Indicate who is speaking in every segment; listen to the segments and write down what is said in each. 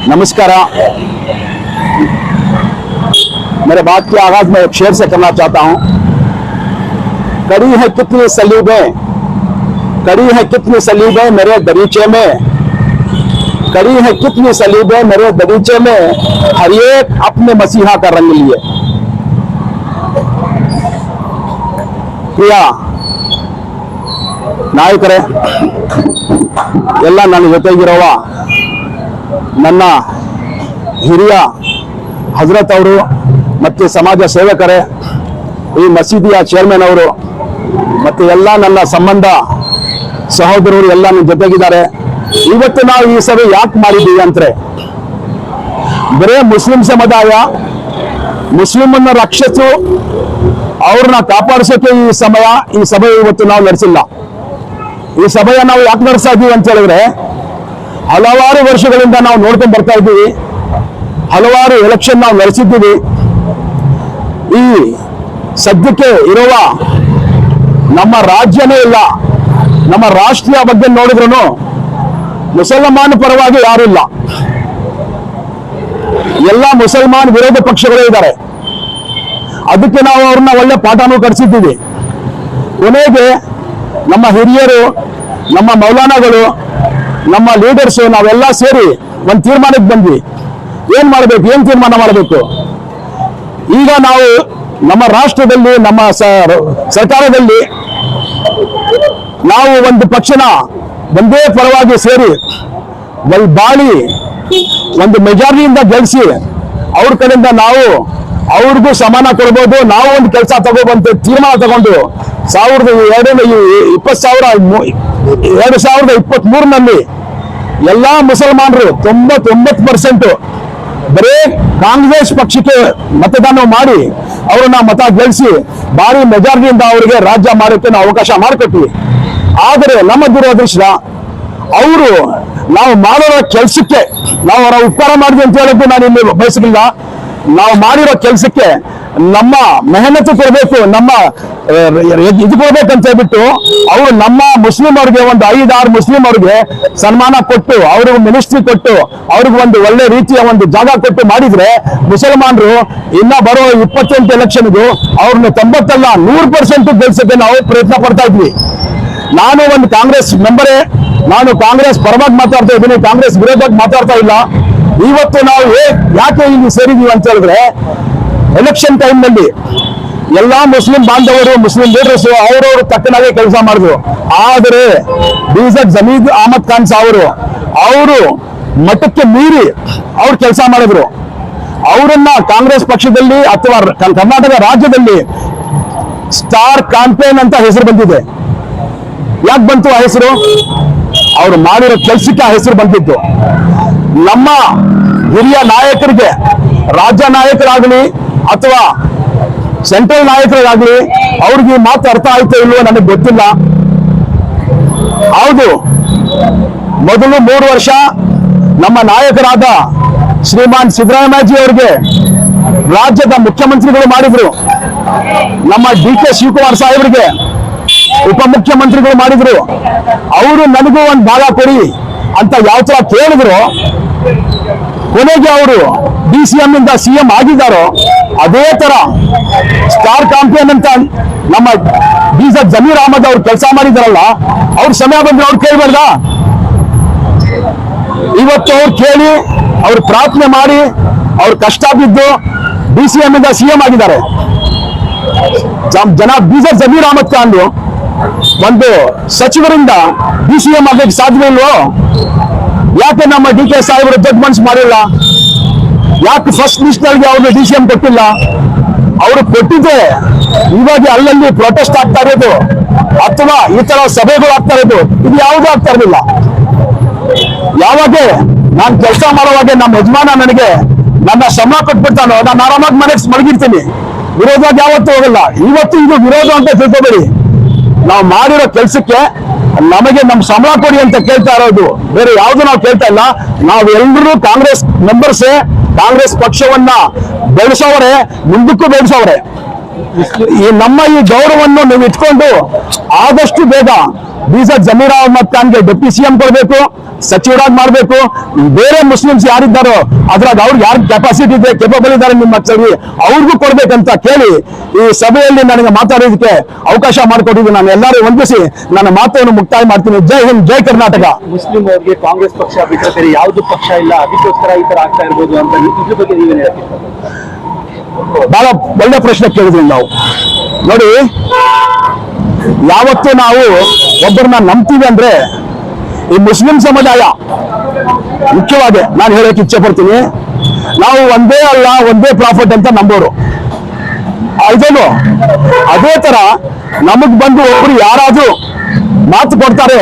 Speaker 1: नमस्कार। मेरे बात के आगाज में एक शेर से करना चाहता हूं। कड़ी है कितनी सलीबें, कड़ी है कितनी सलीबें मेरे दरीचे में, कड़ी है कितनी सलीबें मेरे दरीचे में, हर एक अपने मसीहा का रंग लिए। प्रिय नायकರೇ, ಎಲ್ಲ ನನ್ನ ಜೊತೆಗಿರುವ ನನ್ನ ಹಿರಿಯ ಹಜರತ್ ಅವರು ಮತ್ತು ಸಮಾಜ ಸೇವಕರೇ, ಈ ಮಸೀದಿಯ ಚೇರ್ಮನ್ ಅವರು ಮತ್ತು ಎಲ್ಲ ನನ್ನ ಸಂಬಂಧ ಸಹೋದರರು ಎಲ್ಲ ನನ್ನ ಜೊತೆಗಿದ್ದಾರೆ. ಇವತ್ತು ನಾವು ಈ ಸಭೆ ಯಾಕೆ ಮಾಡಿದ್ದೀವಿ ಅಂದ್ರೆ, ಬರೇ ಮುಸ್ಲಿಂ ಸಮುದಾಯ ಮುಸ್ಲಿಮನ್ನ ರಕ್ಷಿಸು ಅವ್ರನ್ನ ಕಾಪಾಡಿಸೋಕೆ ಈ ಸಭೆ ಇವತ್ತು ನಾವು ನಡೆಸಿಲ್ಲ. ಈ ಸಭೆಯ ನಾವು ಯಾಕೆ ನಡೆಸ್ತಾ ಇದ್ದೀವಿ ಅಂತ ಹೇಳಿದ್ರೆ, ಹಲವಾರು ವರ್ಷಗಳಿಂದ ನಾವು ನೋಡ್ಕೊಂಡು ಬರ್ತಾ ಇದ್ದೀವಿ. ಹಲವಾರು ಎಲೆಕ್ಷನ್ ನಾವು ನಡೆಸಿದ್ದೀವಿ. ಈ ಸದ್ಯಕ್ಕೆ ಇರುವ ನಮ್ಮ ರಾಜ್ಯನೇ ಇಲ್ಲ, ನಮ್ಮ ರಾಷ್ಟ್ರೀಯ ಬಗ್ಗೆ ನೋಡಿದ್ರು ಮುಸಲ್ಮಾನ ಪರವಾಗಿ ಯಾರು ಇಲ್ಲ. ಎಲ್ಲ ಮುಸಲ್ಮಾನ್ ವಿರೋಧ ಪಕ್ಷಗಳೇ ಇದ್ದಾರೆ. ಅದಕ್ಕೆ ನಾವು ಅವ್ರನ್ನ ಒಳ್ಳೆ ಪಾಠನೂ ಕಲಿಸಿದ್ದೀವಿ. ಕೊನೆಗೆ ನಮ್ಮ ಹಿರಿಯರು, ನಮ್ಮ ಮೌಲಾನಾಗಳು, ನಮ್ಮ ಲೀಡರ್ಸು ನಾವೆಲ್ಲ ಸೇರಿ ಒಂದು ತೀರ್ಮಾನಕ್ಕೆ ಬಂದ್ವಿ. ಏನ್ ಮಾಡಬೇಕು, ಏನ್ ತೀರ್ಮಾನ ಮಾಡಬೇಕು. ಈಗ ನಾವು ನಮ್ಮ ರಾಷ್ಟ್ರದಲ್ಲಿ, ನಮ್ಮ ಸರ್ಕಾರದಲ್ಲಿ ನಾವು ಒಂದು ಪಕ್ಷನ ಒಂದೇ ಪರವಾಗಿ ಸೇರಿ ಬಾಳಿ ಒಂದು ಮೆಜಾರಿಟಿಯಿಂದ ಗೆಲ್ಲಿಸಿ ಅವ್ರ ಕಡೆಯಿಂದ ನಾವು ಅವ್ರಿಗೂ ಸಮಾನ ಕೊಡ್ಬೋದು, ನಾವು ಒಂದು ಕೆಲಸ ತಗೋಬಂತ ತೀರ್ಮಾನ ತಗೊಂಡು 2023ನಲ್ಲಿ ಎಲ್ಲಾ ಮುಸಲ್ಮಾನರು 99% ಬರೇ ಕಾಂಗ್ರೆಸ್ ಪಕ್ಷಕ್ಕೆ ಮತದಾನ ಮಾಡಿ ಅವ್ರನ್ನ ಮತ ಗೆಲ್ಲಿಸಿ ಭಾರಿ ಮೆಜಾರಿಟಿಯಿಂದ ಅವರಿಗೆ ರಾಜ್ಯ ಮಾಡೋಕೆ ನಾವು ಅವಕಾಶ ಮಾಡಿಕೊಟ್ವಿ. ಆದರೆ ನಮ್ಮ ದುರದೃಷ್ಟ, ಅವರು ನಾವು ಮಾಡಿರೋ ಕೆಲಸಕ್ಕೆ ನಾವು ಅವರ ಉಪಕಾರ ಮಾಡಿದ್ವಿ ಅಂತ ಹೇಳೋದು ನಾನು ಇಲ್ಲಿ ಬಯಸಲಿಲ್ಲ. ನಾವು ಮಾಡಿರೋ ಕೆಲಸಕ್ಕೆ ನಮ್ಮ ಮೆಹನತ್ತು ಕೊಡಬೇಕು, ನಮ್ಮ ಇದು ಕೊಡ್ಬೇಕಂತ ಹೇಳ್ಬಿಟ್ಟು ಅವರು ನಮ್ಮ ಮುಸ್ಲಿಂ ಅವ್ರಿಗೆ ಒಂದು 5-6 ಮುಸ್ಲಿಂ ಅವ್ರಿಗೆ ಸನ್ಮಾನ ಕೊಟ್ಟು, ಅವ್ರಿಗೆ ಮಿನಿಸ್ಟ್ರಿ ಕೊಟ್ಟು, ಅವ್ರಿಗೆ ಒಂದು ಒಳ್ಳೆ ರೀತಿಯ ಒಂದು ಜಾಗ ಕೊಟ್ಟು ಮಾಡಿದ್ರೆ ಮುಸಲ್ಮಾನರು ಇನ್ನ ಬರೋ 28 ಎಲೆಕ್ಷನ್ಗೂ ಅವ್ರನ್ನ 90 ಅಲ್ಲ 100% ಗೆಲ್ಸಕ್ಕೆ ನಾವು ಪ್ರಯತ್ನ ಪಡ್ತಾ ಇದ್ವಿ. ನಾನು ಒಂದು ಕಾಂಗ್ರೆಸ್ ಮೆಂಬರೇ, ನಾನು ಕಾಂಗ್ರೆಸ್ ಪರವಾಗಿ ಮಾತಾಡ್ತಾ ಇದ್ದೀನಿ, ಕಾಂಗ್ರೆಸ್ ವಿರೋಧವಾಗಿ ಮಾತಾಡ್ತಾ ಇಲ್ಲ. ಇವತ್ತು ನಾವು ಯಾಕೆ ಇಲ್ಲಿ ಸೇರಿದೀವಿ ಅಂತ ಹೇಳಿದ್ರೆ, ಎಲೆಕ್ಷನ್ ಟೈಮ್ ನಲ್ಲಿ ಎಲ್ಲಾ ಮುಸ್ಲಿಂ ಬಾಂಧವರು, ಮುಸ್ಲಿಂ ಲೀಡರ್ಸ್ ಅವರವರು ತಕ್ಕನಾಗೆ ಕೆಲಸ ಮಾಡಿದ್ರು. ಆದರೆ BZ ಜಮೀದ್ ಅಹಮದ್ ಖಾನ್ ಅವರು ಮಟ್ಟಕ್ಕೆ ಮೀರಿ ಅವ್ರು ಕೆಲಸ ಮಾಡಿದ್ರು. ಅವರನ್ನ ಕಾಂಗ್ರೆಸ್ ಪಕ್ಷದಲ್ಲಿ ಅಥವಾ ಕರ್ನಾಟಕ ರಾಜ್ಯದಲ್ಲಿ ಸ್ಟಾರ್ ಕ್ಯಾಂಪೇನ್ ಅಂತ ಹೆಸರು ಬಂದಿದೆ. ಯಾಕೆ ಬಂತು ಆ ಹೆಸರು? ಅವ್ರು ಮಾಡಿರೋ ಕೆಲಸಕ್ಕೆ ಆ ಹೆಸರು ಬಂದಿತ್ತು. ನಮ್ಮ ಹಿರಿಯ ನಾಯಕರಿಗೆ, ರಾಜ್ಯ ನಾಯಕರಾಗಲಿ ಅಥವಾ ಸೆಂಟ್ರಲ್ ನಾಯಕರಾಗಲಿ ಅವ್ರಿಗೆ ಮಾತು ಅರ್ಥ ಆಯ್ತೋ ಇಲ್ವೋ ನನಗೆ ಗೊತ್ತಿಲ್ಲ. ಹೌದು, ಮೊದಲು 3 ವರ್ಷ ನಮ್ಮ ನಾಯಕರಾದ ಶ್ರೀಮಾನ್ ಸಿದ್ದರಾಮಯ್ಯಜಿ ಅವರಿಗೆ ರಾಜ್ಯದ ಮುಖ್ಯಮಂತ್ರಿಗಳು ಮಾಡಿದ್ರು. ನಮ್ಮ DK ಶಿವಕುಮಾರ್ ಸಾಹೇಬರಿಗೆ ಉಪಮುಖ್ಯಮಂತ್ರಿಗಳು ಮಾಡಿದ್ರು. ಅವರು ನನಗೂ ಒಂದು ಭಾಗ ಕೊಡಿ ಅಂತ ಯಾವ ತರ ಕೇಳಿದ್ರು, ಕೊನೆಗೆ ಅವರು DCM ಇಂದ CM ಆಗಿದ್ದಾರೋ ಅದೇ ತರ ಸ್ಟಾರ್ ಕ್ಯಾಂಪೇನ್ ಅಂತ ನಮ್ಮ BZ ಜಮೀರ್ ಅಹಮದ್ ಅವ್ರು ಕೆಲಸ ಮಾಡಿದಾರಲ್ಲ, ಅವ್ರ ಸಮಯ ಬಂದ್ರೆ ಅವ್ರು ಕೇಳಬಾರ್ದ? ಇವತ್ತು ಅವ್ರು ಕೇಳಿ, ಅವ್ರು ಪ್ರಾರ್ಥನೆ ಮಾಡಿ, ಅವ್ರು ಕಷ್ಟ ಬಿದ್ದು DCM ಇಂದ CM ಆಗಿದ್ದಾರೆ. ಜನ BZ ಜಮೀರ್ ಅಹಮದ್ ಖಾನ್ ಒಂದು ಸಚಿವರಿಂದ DCM ಆಗಕ್ಕೆ ಸಾಧ್ಯ ಇಲ್ವೋ? ಯಾಕೆ ನಮ್ಮ DK ಸಾಹೇಬರು ಜಡ್ಜ್ಮೆಂಟ್ಸ್ ಮಾಡಿಲ್ಲ? ಯಾಕೆ ಫಸ್ಟ್ ಲಿಸ್ಟ್ ನಲ್ಲಿ ಅವ್ರಿಗೆ DCM ಕೊಟ್ಟಿಲ್ಲ? ಅವರು ಕೊಟ್ಟಿದ್ರೆ ಇವಾಗ ಅಲ್ಲಲ್ಲಿ ಪ್ರೊಟೆಸ್ಟ್ ಆಗ್ತಾ ಇರೋದು ಅಥವಾ ಈ ತರ ಸಭೆಗಳು ಆಗ್ತಾ ಇರೋದು ಇದು ಯಾವುದೂ ಆಗ್ತಾ ಇರಲಿಲ್ಲ. ಯಾವಾಗ ನಾನು ಕೆಲಸ ಮಾಡುವಾಗ ನಮ್ಮ ಯಜಮಾನ ನನಗೆ ನನ್ನ ಸಂಬಳ ಕೊಟ್ಬಿಡ್ತಾನೋ, ನಾನು ಆರಾಮಾಗಿ ಮನೆಗೆ ಮಲಗಿರ್ತೀನಿ, ವಿರೋಧವಾಗಿ ಯಾವತ್ತೂ ಹೋಗಲ್ಲ. ಇವತ್ತು ಇದು ವಿರೋಧ ಅಂತ ತಿಳ್ಕೊಬೇಡಿ. ನಾವು ಮಾಡಿರೋ ಕೆಲಸಕ್ಕೆ ನಮಗೆ ನಮ್ಮ ಸಂಬಳ ಕೊಡಿ ಅಂತ ಕೇಳ್ತಾ ಇರೋದು, ಬೇರೆ ಯಾವ್ದು ನಾವು ಕೇಳ್ತಾ ಇಲ್ಲ. ನಾವೆಲ್ಲರೂ ಕಾಂಗ್ರೆಸ್ ಮೆಂಬರ್ಸೇ, ಕಾಂಗ್ರೆಸ್ ಪಕ್ಷವನ್ನ ಬೆಳೆಸೋರೆ, ಮುಂದಕ್ಕೂ ಬೆಳೆಸೋರೆ. ನಮ್ಮ ಈ ಗೌರವವನ್ನು ನೀವು ಇಟ್ಕೊಂಡು ಆದಷ್ಟು ಬೇಗ BZ ಜಮೀರ್ ಅಹಮದ್ ಖಾನ್ಗೆ ಡೆಪ್ಟಿ CM ಕೊಡಬೇಕು, ಸಚಿವರಾಗಿ ಮಾಡಬೇಕು. ಬೇರೆ ಮುಸ್ಲಿಮ್ಸ್ ಯಾರಿದ್ದಾರೋ ಅದ್ರಾಗ ಅವ್ರಿಗೆ ಯಾರು ಕೆಪಾಸಿಟಿ ಇದೆ, ಕೆಪಬಲ್ ಇದ್ದಾರೆ ನಿಮ್ಮ ಮಕ್ಕಳಿಗೆ, ಅವ್ರಿಗೂ ಕೊಡ್ಬೇಕಂತ ಕೇಳಿ ಈ ಸಭೆಯಲ್ಲಿ ನನಗೆ ಮಾತಾಡೋದಕ್ಕೆ ಅವಕಾಶ ಮಾಡಿಕೊಟ್ಟಿದ್ದು ನಾನು ಎಲ್ಲರೂ ವಂದಿಸಿ ನನ್ನ ಮಾತನ್ನು ಮುಕ್ತಾಯ ಮಾಡ್ತೀನಿ. ಜೈ ಹಿಂದ್, ಜೈ ಕರ್ನಾಟಕ.
Speaker 2: ಮುಸ್ಲಿಂ ಅವರಿಗೆ ಕಾಂಗ್ರೆಸ್ ಪಕ್ಷ ಬಿಟ್ಟರೆ ಬೇರೆ ಯಾವ್ದು ಪಕ್ಷ ಇಲ್ಲ, ಅದಕ್ಕೋಸ್ಕರ ಈ ತರ ಆಗ್ತಾ ಇರ್ಬೋದು ಅಂತ ಇದ್ರ ಬಗ್ಗೆ ನೀವೇನು ಹೇಳ್ತೀರಾ?
Speaker 1: ಬಹಳ ಒಳ್ಳೆ ಪ್ರಶ್ನೆ ಕೇಳಿದ್ವಿ ನಾವು. ನೋಡಿ, ಯಾವತ್ತು ನಾವು ಒಬ್ಬರನ್ನ ನಂಬ್ತೀವಿ ಅಂದ್ರೆ ಈ ಮುಸ್ಲಿಂ ಸಮುದಾಯ ಮುಖ್ಯವಾಗಿ ನಾನು ಹೇಳಕ್ಕೆ ಇಚ್ಛೆ ಪಡ್ತೀನಿ, ನಾವು ಒಂದೇ ಅಲ್ಲ ಒಂದೇ ಪ್ರಾಫಿಟ್ ಅಂತ ನಂಬೋರು. ಇದನ್ನು ಅದೇ ತರ ನಮಗ್ ಬಂದು ಒಬ್ರು ಯಾರಾದ್ರೂ ಮಾತು ಕೊಡ್ತಾರೆ,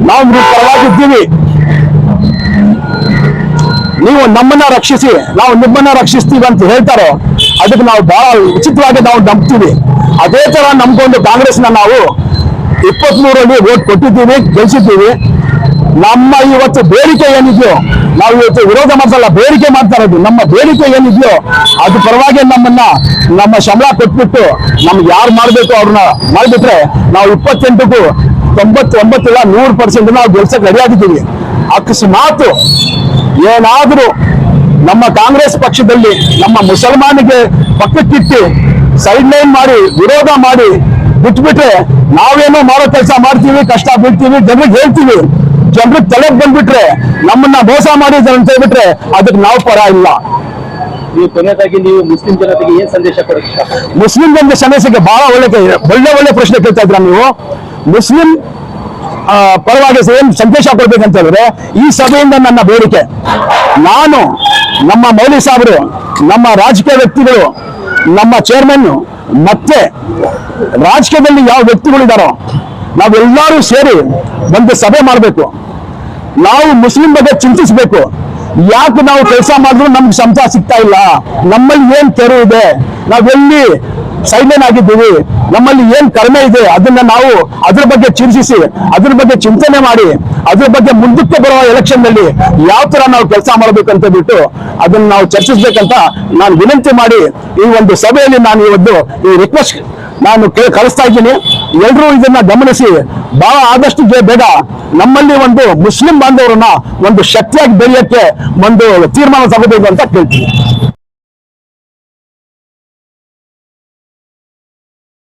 Speaker 1: ನಾವು ಪರವಾಗಿದ್ದೀವಿ, ನೀವು ನಮ್ಮನ್ನ ರಕ್ಷಿಸಿ, ನಾವು ನಿಮ್ಮನ್ನ ರಕ್ಷಿಸ್ತೀವಿ ಅಂತ ಹೇಳ್ತಾರೋ ಅದಕ್ಕೆ ನಾವು ಬಹಳ ಉಚಿತವಾಗಿ ನಾವು ನಂಬ್ತೀವಿ. ಅದೇ ತರ ನಂಬ್ಕೊಂಡು ಕಾಂಗ್ರೆಸ್ನ ನಾವು 23ರಲ್ಲಿ ವೋಟ್ ಕೊಟ್ಟಿದ್ದೀವಿ, ಗೆಲ್ಸಿದ್ದೀವಿ. ನಮ್ಮ ಇವತ್ತು ಬೇಡಿಕೆ ಏನಿದೆಯೋ, ನಾವು ಇವತ್ತು ವಿರೋಧ ಮಾಡ್ಸಲ್ಲ, ಬೇಡಿಕೆ ಮಾಡ್ತಾ ಇರೋದು. ನಮ್ಮ ಬೇಡಿಕೆ ಏನಿದೆಯೋ ಅದು ಪರವಾಗಿ ನಮ್ಮ ಸಂಬಳ ಕೊಟ್ಬಿಟ್ಟು ನಮ್ಗೆ ಯಾರು ಮಾಡ್ಬೇಕು ಅವ್ರನ್ನ ಮಾಡಿಬಿಟ್ರೆ ನಾವು 28ಕ್ಕೂ 99 ಇಲ್ಲ 100% ನಾವು ಗೆಲ್ಸಕ್ಕೆ ರೆಡಿ ಆಗಿದ್ದೀವಿ. ಅಕಸ್ಮಾತ್ ಏನಾದ್ರೂ ನಮ್ಮ ಕಾಂಗ್ರೆಸ್ ಪಕ್ಷದಲ್ಲಿ ನಮ್ಮ ಮುಸಲ್ಮಾನಿಗೆ ಪಕ್ಕಕ್ಕಿಟ್ಟು ಸೈಡ್ ಲೈನ್ ಮಾಡಿ ವಿರೋಧ ಮಾಡಿ ಬಿಟ್ಬಿಟ್ರೆ ನಾವೇನೋ ಮಾಡೋ ಕೆಲಸ ಮಾಡ್ತೀವಿ, ಕಷ್ಟ ಬಿಡ್ತೀವಿ, ಜನರಿಗೆ ಹೇಳ್ತೀವಿ, ಜನರಿಗೆ ತಲೆಗೆ ಬಂದ್ಬಿಟ್ರೆ ನಮ್ಮನ್ನ ಮೋಸ ಮಾಡಿ ಅಂತ ಹೇಳ್ಬಿಟ್ರೆ ಅದಕ್ಕೆ ನಾವು ಪರ ಇಲ್ಲ.
Speaker 2: ನೀವು ಕೊನೆಯದಾಗಿ ನೀವು ಮುಸ್ಲಿಂ ಜನತೆಗೆ ಏನ್ ಸಂದೇಶ ಕೊಡಕ್ಕೆ?
Speaker 1: ಮುಸ್ಲಿಂ ಜನತೆ ಸಮಸ್ಯೆಗೆ ಬಹಳ ಒಳ್ಳೆ ಪ್ರಶ್ನೆ ಕೇಳ್ತಾ ಇದ್ರ ನೀವು. ಮುಸ್ಲಿಂ ಪರವಾಗಿ ಏನ್ ಸಂದೇಶ ಕೊಡ್ಬೇಕಂತ ಹೇಳಿದ್ರೆ, ಈ ಸಭೆಯಿಂದ ನನ್ನ ಬೇಡಿಕೆ, ನಾನು ನಮ್ಮ ಮೌಲಿ ಸಾಹೇಬರು, ನಮ್ಮ ರಾಜಕೀಯ ವ್ಯಕ್ತಿಗಳು, ನಮ್ಮ ಚೇರ್ಮನ್ ಮತ್ತೆ ರಾಜಕೀಯದಲ್ಲಿ ಯಾವ ವ್ಯಕ್ತಿಗಳಿದಾರೋ ನಾವೆಲ್ಲರೂ ಸೇರಿ ಒಂದು ಸಭೆ ಮಾಡಬೇಕು. ನಾವು ಮುಸ್ಲಿಂ ಬಗ್ಗೆ ಚಿಂತಿಸಬೇಕು. ಯಾಕೆ ನಾವು ಕೆಲಸ ಮಾಡಿದ್ರು ನಮ್ಗೆ ಸಂಬಳ ಸಿಗ್ತಾ ಇಲ್ಲ, ನಮ್ಮಲ್ಲಿ ಏನ್ ಕೆರು ಇದೆ, ನಾವೆಲ್ಲಿ ಸೈಲೆಂಟ್ ಆಗಿದ್ದೀವಿ, ನಮ್ಮಲ್ಲಿ ಏನ್ ಕಡಿಮೆ ಇದೆ, ಅದನ್ನ ನಾವು ಅದ್ರ ಬಗ್ಗೆ ಚಿಂತಿಸಿ, ಅದ್ರ ಬಗ್ಗೆ ಚಿಂತನೆ ಮಾಡಿ, ಅದ್ರ ಬಗ್ಗೆ ಮುಂದಕ್ಕೆ ಬರುವ ಎಲೆಕ್ಷನ್ ನಲ್ಲಿ ಯಾವ ತರ ನಾವು ಕೆಲಸ ಮಾಡಬೇಕಂತ ಬಿಟ್ಟು ಅದನ್ನ ನಾವು ಚರ್ಚಿಸ್ಬೇಕಂತ ನಾನು ವಿನಂತಿ ಮಾಡಿ ಈ ಒಂದು ಸಭೆಯಲ್ಲಿ ನಾನು ಇವತ್ತು ಈ ರಿಕ್ವೆಸ್ಟ್ ನಾನು ಕಳಿಸ್ತಾ ಇದ್ದೀನಿ. ಎಲ್ಲರೂ ಇದನ್ನ ಗಮನಿಸಿ ಬಹಳ ಆದಷ್ಟು ಬೇಗ ನಮ್ಮಲ್ಲಿ ಒಂದು ಮುಸ್ಲಿಂ ಬಾಂಧವರನ್ನ ಒಂದು ಶಕ್ತಿಯಾಗಿ ಬೆಳೆಯಕ್ಕೆ ಒಂದು ತೀರ್ಮಾನ ತಗೋಬೇಕು ಅಂತ ಕೇಳ್ತೀನಿ.